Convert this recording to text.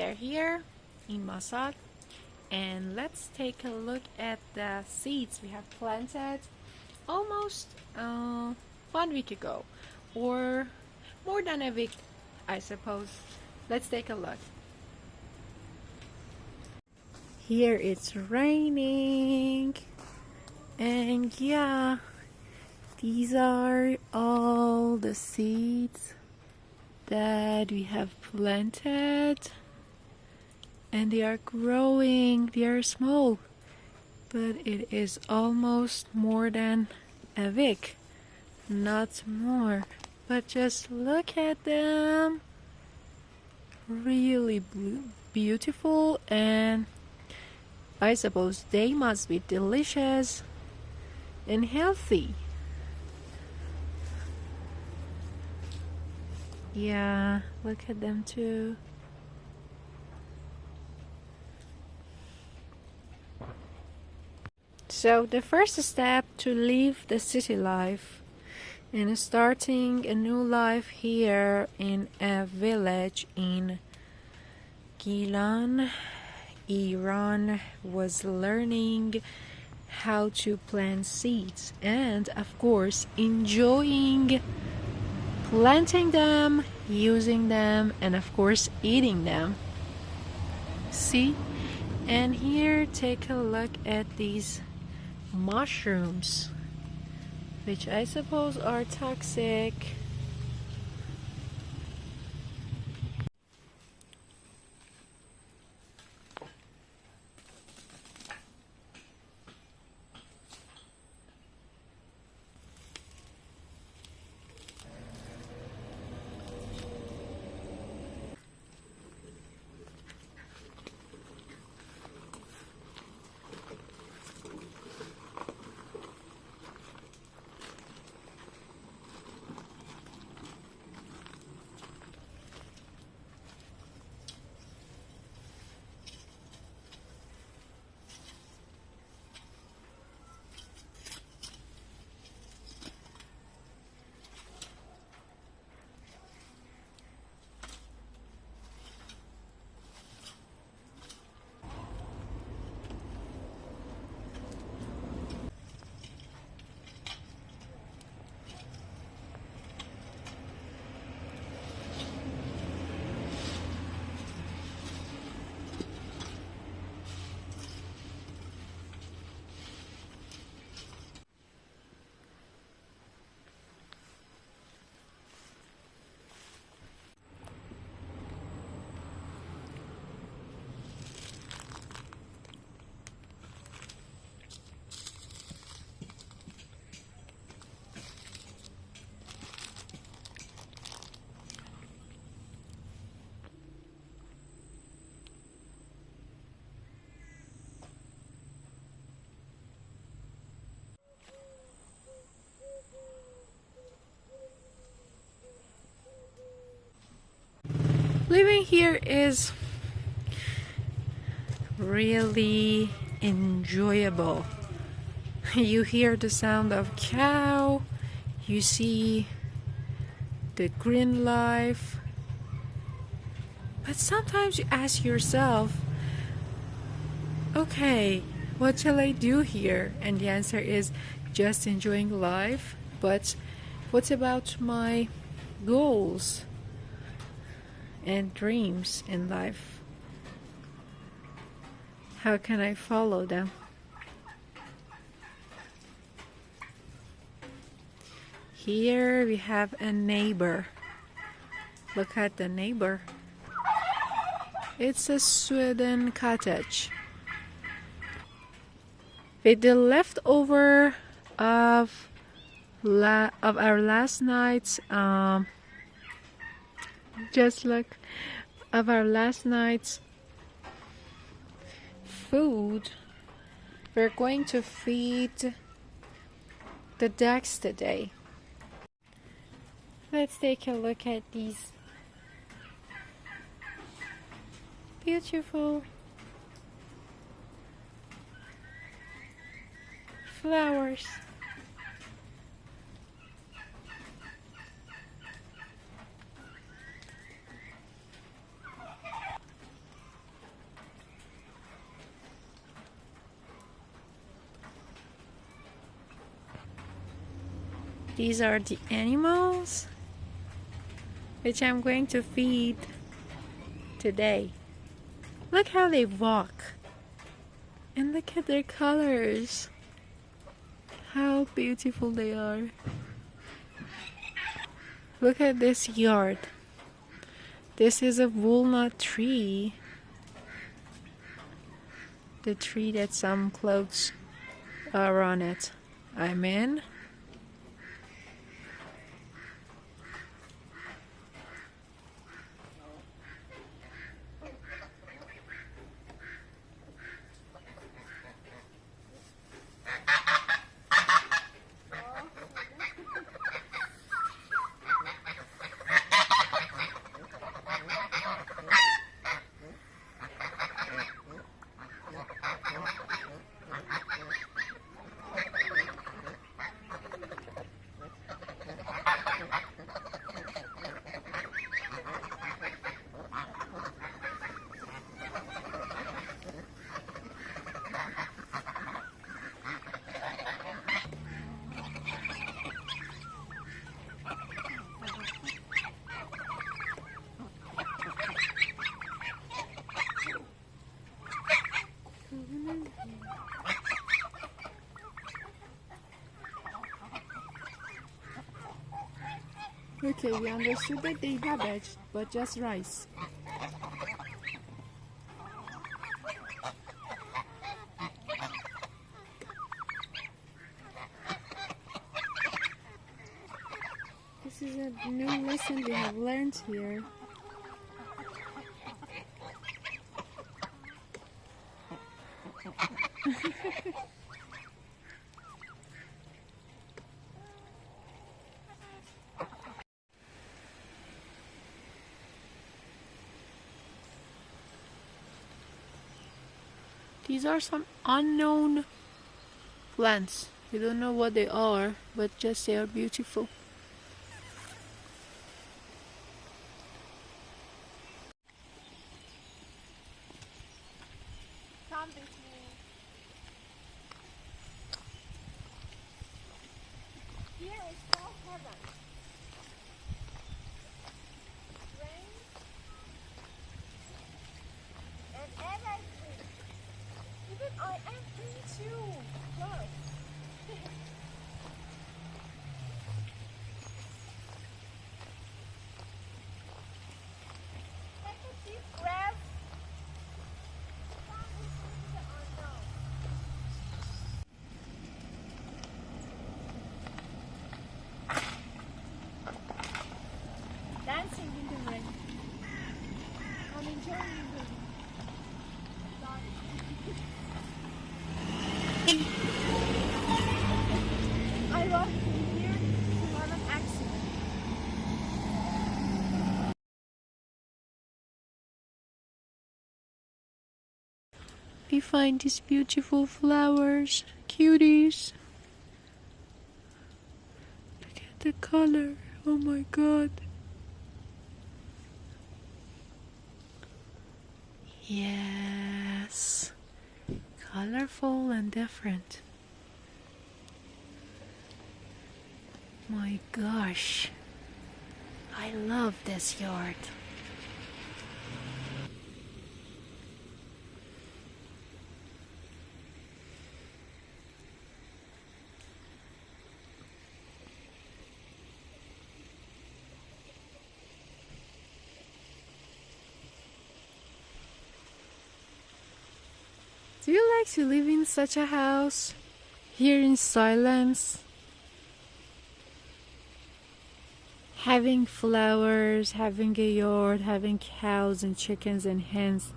they're here in Masak, and let's take a look at the seeds we have planted almost 1 week ago, or more than a week, I suppose. Let's take a look. Here it's raining, and yeah, these are all the seeds that we have planted, and they are growing. They are small, but it is almost more than a week, not more. But just look at them, really beautiful, and I suppose they must be delicious and healthy. Yeah, look at them too. So the first step to leave the city life and starting a new life here in a village in Gilan, Iran, was learning how to plant seeds and of course enjoying planting them, using them, and of course eating them. See? And here, take a look at these mushrooms, which I suppose are toxic. Living here is really enjoyable. You hear the sound of cow, you see the green life, but sometimes you ask yourself, okay, what shall I do here? And the answer is just enjoying life. But what about my goals and dreams in life? How can I follow them? Here we have a neighbor. Look at the neighbor. It's a Sweden cottage with the leftover of our last night's just look of our last night's food. We're going to feed the ducks today. Let's take a look at these beautiful flowers. These are the animals which I'm going to feed today. Look how they walk. And look at their colors. How beautiful they are. Look at this yard. This is a walnut tree. The tree that some clothes are on it. I'm in. Okay, we understood that they cabbage, but just rice. This is a new lesson we have learned here. These are some unknown plants. We don't know what they are, but just they are beautiful. Come with me. Here is called heaven. Rain and everything. Even I am free too. Look. Take a deep breath. Come into the unknown. Dancing in the rain. I'm enjoying the rain. I love here to have an accident. We find these beautiful flowers, cuties. Look at the color. Oh my god. Yes. Colorful and different. My gosh. I love this yard. Do you like to live in such a house? Here in silence? Having flowers, having a yard, having cows and chickens and hens